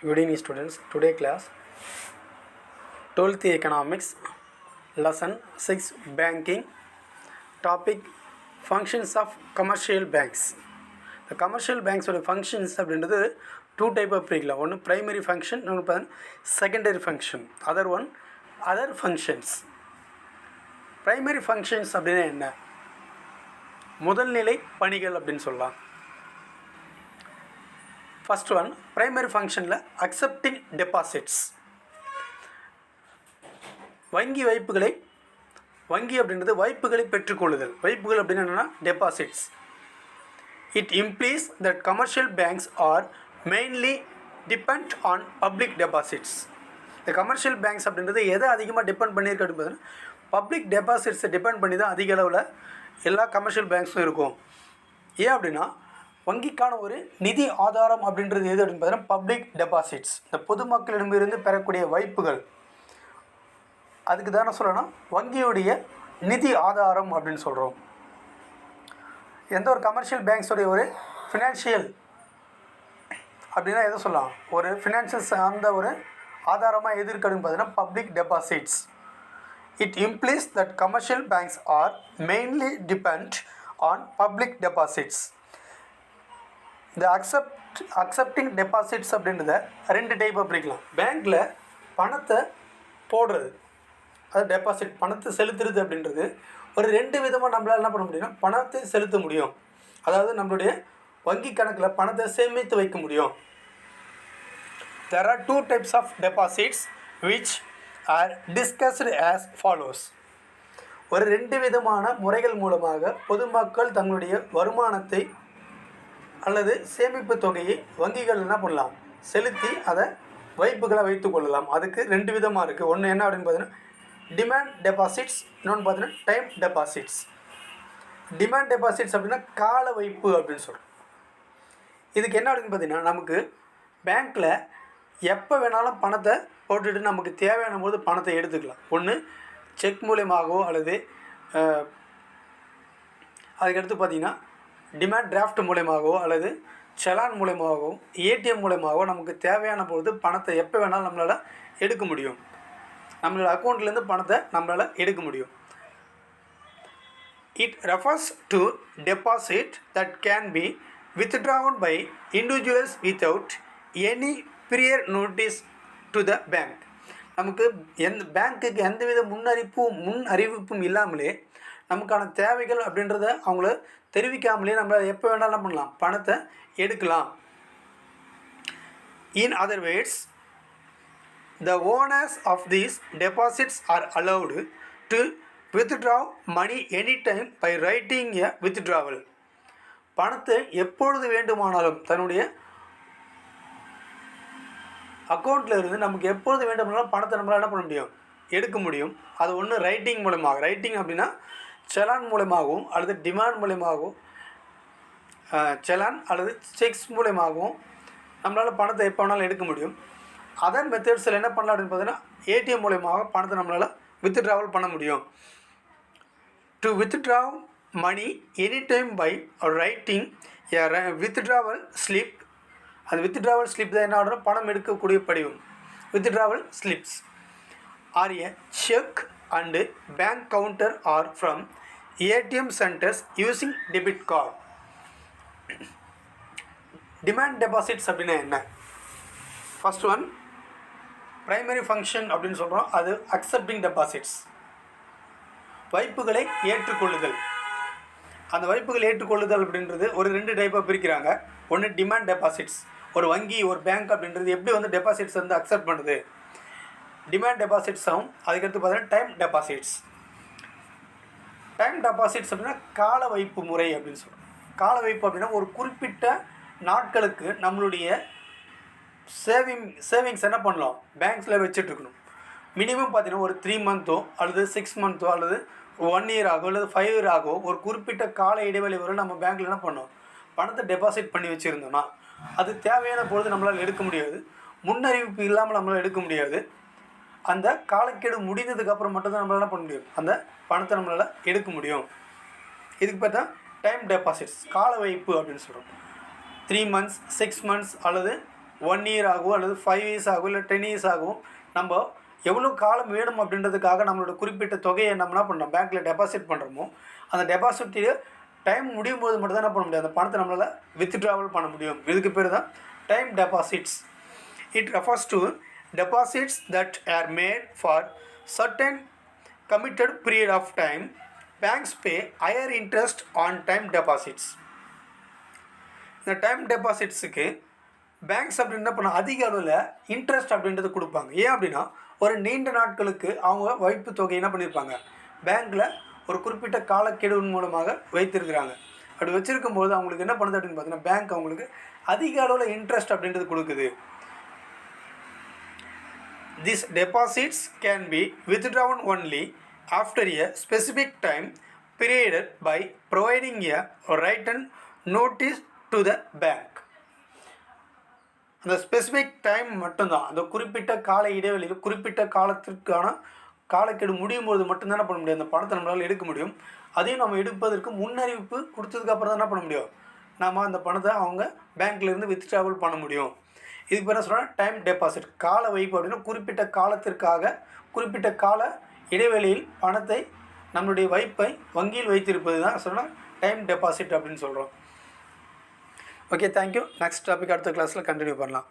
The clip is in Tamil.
Good evening students. Today class 12th Economics Lesson 6 Banking. Topic Functions of Commercial Banks. The commercial banks functions அப்படின்றது two type of பிரிக்கலாம். ஒன்று primary function, இன்னொன்று secondary function. Other functions. Primary functions அப்படின்னா என்ன? முதல்நிலை பணிகள் அப்படின்னு சொல்லலாம். First one, primary function accepting deposits. வங்கி வைப்புகளை அப்படின்றது வைப்புகளை பெற்றுக்கொள்ளுதல். வைப்புகள் அப்படின்னு என்னன்னா deposits. It implies that commercial banks are mainly depend on public deposits. The commercial banks அப்படின்றது எதை அதிகமாக டிபெண்ட் பண்ணியிருக்கு அப்படின்னு பார்த்தீங்கன்னா பப்ளிக் டெபாசிட்ஸை டிபெண்ட் பண்ணி தான் அதிக அளவில் எல்லா கமர்ஷியல் பேங்க்ஸும் இருக்கும். ஏன் அப்படின்னா வங்கிக்கான ஒரு நிதி ஆதாரம் அப்படின்றது எது அப்படின்னு பார்த்தீங்கன்னா பப்ளிக் டெபாசிட்ஸ், இந்த பொதுமக்களிடமிருந்து பெறக்கூடிய வைப்புகள். அதுக்கு தானே சொல்லணும் வங்கியுடைய நிதி ஆதாரம் அப்படின்னு சொல்கிறோம். எந்த ஒரு கமர்ஷியல் பேங்க்ஸோடைய ஒரு ஃபினான்ஷியல் அப்படின்னா எதை சொல்லலாம், ஒரு ஃபினான்ஷியல் சார்ந்த ஒரு ஆதாரமாக எது இருக்குது அப்படின்னு பார்த்தீங்கன்னா public deposits. It implies that commercial banks are mainly depend on public deposits. இந்த அக்செப்டிங் டெபாசிட்ஸ் அப்படின்றத ரெண்டு டைப்பாக பிரிக்கலாம். பேங்க்கில் பணத்தை போடுறது, அது டெபாசிட், பணத்தை செலுத்துறது அப்படின்றது ஒரு ரெண்டு விதமாக நம்மளால் என்ன பண்ண முடியும்னா பணத்தை செலுத்த முடியும். அதாவது நம்மளுடைய வங்கி கணக்கில் பணத்தை சேமித்து வைக்க முடியும். There are two types of deposits which are discussed as follows. ஒரு ரெண்டு விதமான முறைகள் மூலமாக பொதுமக்கள் தங்களுடைய வருமானத்தை அல்லது சேமிப்பு தொகையை வங்கிகள் என்ன பண்ணலாம், செலுத்தி அதை வைப்புகளை வைத்து கொள்ளலாம். அதுக்கு ரெண்டு விதமாக இருக்குது. ஒன்று என்ன அப்படின்னு பார்த்தீங்கன்னா டிமாண்ட் டெபாசிட்ஸ், இன்னொன்று பார்த்தீங்கன்னா டைம் டெபாசிட்ஸ். டிமாண்ட் டெபாசிட்ஸ் அப்படின்னா கால வைப்பு அப்படின்னு சொல்கிறோம். இதுக்கு என்ன அப்படின்னு பார்த்தீங்கன்னா நமக்கு பேங்க்கில் எப்போ வேணாலும் பணத்தை போட்டுட்டு நமக்கு தேவையான போது பணத்தை எடுத்துக்கலாம். ஒன்று செக் மூலயமாகவோ அல்லது அதுக்கடுத்து பார்த்திங்கன்னா டிமாண்ட் டிராஃப்ட் மூலயமாகவோ அல்லது செலான் மூலயமாகவோ ஏடிஎம் மூலயமாகவோ நமக்கு தேவையான பொழுது பணத்தை எப்போ வேணாலும் நம்மளால் எடுக்க முடியும். நம்மளோட அக்கௌண்ட்லேருந்து பணத்தை நம்மளால் எடுக்க முடியும். It refers to deposit that can be withdrawn by individuals without any prior notice to the bank. நமக்கு பேங்க்குக்கு எந்தவித முன் அறிவிப்பும் இல்லாமலே நமக்கான தேவைகள் அப்படின்றத அவங்கள தெரிவிக்காமலே நம்ம எப்போ வேணாலும் என்ன பண்ணலாம், பணத்தை எடுக்கலாம். In other words, the owners of these deposits are allowed to withdraw money anytime by writing a withdrawal. பணத்தை எப்பொழுது வேண்டுமானாலும் தன்னுடைய அக்கௌண்ட்டில் இருந்து நமக்கு எப்பொழுது வேண்டுமானாலும் பணத்தை நம்மளால் என்ன பண்ண முடியும், எடுக்க முடியும். அது ஒன்று ரைட்டிங் மூலமாக, ரைட்டிங் அப்படின்னா செலான் மூலமாகவும் அல்லது டிமாண்ட் மூலமாகவும், செலான் அல்லது செக்ஸ் மூலமாகவும் நம்மளால் பணத்தை எப்போ வேணாலும் எடுக்க முடியும். அதர் மெத்தட்ஸில் என்ன பண்ணலாம் அப்படின்னு பார்த்தீங்கன்னா ஏடிஎம் மூலமாக பணத்தை நம்மளால் வித்ட்ராவல் பண்ண முடியும். To withdraw money any time by writing a withdrawal slip. அது வித்ட்ராவல் ஸ்லிப் தான் என்ன ஆகணும், பணம் எடுக்கக்கூடிய படிவம். Withdrawal slips are a cheque and bank counter or from ATM centres using debit card. Demand deposits அப்படின்னா என்ன? ஃபர்ஸ்ட் ஒன் ப்ரைமரி ஃபங்க்ஷன் அப்படின்னு சொல்கிறோம். அது அக்செப்டிங் டெபாசிட்ஸ், வைப்புகளை ஏற்றுக்கொள்ளுதல். அந்த வைப்புகள் ஏற்றுக்கொள்ளுதல் அப்படின்றது ஒரு ரெண்டு டைப்பாக பிரிக்கிறாங்க. ஒன்று டிமாண்ட் டெபாசிட்ஸ், ஒரு வங்கி ஒரு பேங்க் அப்படின்றது எப்படி வந்து டெபாசிட்ஸ் வந்து அக்செப்ட் பண்ணுது, டிமாண்ட் டெபாசிட்ஸும். அதுக்கடுத்து பார்த்தீங்கன்னா டைம் டெபாசிட்ஸ். டைம் டெபாசிட்ஸ் அப்படின்னா கால வைப்பு முறை அப்படின்னு சொல்கிறோம். கால வைப்பு அப்படின்னா ஒரு குறிப்பிட்ட நாட்களுக்கு நம்மளுடைய சேவிங்ஸ் என்ன பண்ணலாம், பேங்க்ஸில் வச்சுட்ருக்கணும். மினிமம் பார்த்தீங்கன்னா ஒரு 3 மந்த்தோ அல்லது 6 மந்த்தோ அல்லது 1 இயர் ஆகும் அல்லது 5 இயர் ஆகும், ஒரு குறிப்பிட்ட கால இடைவெளி வரை நம்ம பேங்க்கில் என்ன பண்ணோம், பணத்தை டெபாசிட் பண்ணி வச்சுருந்தோம்னா அது தேவையான பொழுது நம்மளால் எடுக்க முடியாது. முன்னறிவிப்பு இல்லாமல் நம்மளால் எடுக்க முடியாது. அந்த காலக்கெடு முடிந்ததுக்கப்புறம் மட்டும்தான் நம்மளால் என்ன பண்ண முடியும், அந்த பணத்தை நம்மளால் எடுக்க முடியும். இதுக்கு பார்த்தா டைம் டெபாசிட்ஸ், கால வைப்பு அப்படின்னு சொல்கிறோம். 3 மந்த்ஸ் 6 மந்த்ஸ் அல்லது 1 இயர் ஆகும் அல்லது 5 இயர்ஸ் ஆகும் இல்லை 10 இயர்ஸ் ஆகும். நம்ம எவ்வளோ காலம் வேணும் அப்படின்றதுக்காக நம்மளோட குறிப்பிட்ட தொகையை நம்ம என்ன பண்ணுறோம், பேங்க்கில் டெபாசிட் பண்ணுறோமோ அந்த டெபாசிட் டைம் முடியும் போது மட்டும் தான் என்ன பண்ண முடியும், அந்த பணத்தை நம்மளால் வித்ட்ராவல் பண்ண முடியும். இதுக்கு பேர் தான் time deposits. It refers to deposits that are made for certain committed period of time. Banks pay higher interest on time deposits. இந்த டைம் டெபாசிட்ஸுக்கு பேங்க்ஸ் அப்படின்னு என்ன பண்ண அதிக அளவில் இன்ட்ரெஸ்ட் அப்படின்றது கொடுப்பாங்க. ஏன் அப்படின்னா ஒரு நீண்ட நாட்களுக்கு அவங்க வைப்பு தொகை என்ன பண்ணியிருப்பாங்க, பேங்க்கில் ஒரு குறிப்பிட்ட காலக்கெடுவின் மூலமாக வைத்திருக்கிறாங்க. அப்படி வச்சுருக்கும்போது அவங்களுக்கு என்ன பண்ணுது அப்படின்னு பார்த்தீங்கன்னா பேங்க் அவங்களுக்கு அதிக அளவில் இன்ட்ரெஸ்ட் அப்படின்றது கொடுக்குது. These deposits can be withdrawn only after a specific time period by providing a written notice to the bank. அந்த ஸ்பெசிஃபிக் டைம் மட்டும்தான், அந்த குறிப்பிட்ட கால இடைவெளியில் குறிப்பிட்ட காலத்திற்கான காலக்கெடு முடியும் போது மட்டும்தான் என்ன பண்ண முடியும், அந்த பணத்தை நம்மளால் எடுக்க முடியும். அதையும் நம்ம எடுப்பதற்கு முன்னறிவிப்பு கொடுத்ததுக்கப்புறம் தான் என்ன பண்ண முடியும், நம்ம அந்த பணத்தை அவங்க பேங்க்லேருந்து வித்ட்ராவல் பண்ண முடியும். இதுக்கு பேர் என்ன சொல்கிறோன்னா டைம் டெபாசிட். கால வைப்பு அப்படின்னா குறிப்பிட்ட காலத்திற்காக குறிப்பிட்ட கால இடைவெளியில் பணத்தை நம்மளுடைய வைப்பை வங்கியில் வைத்திருப்பது தான் சொன்னால் டைம் டெபாசிட் அப்படின்னு சொல்கிறோம். Okay, thank you. நெக்ஸ்ட் டாபிக் அடுத்த கிளாஸில் கண்டினியூ பண்ணலாம்.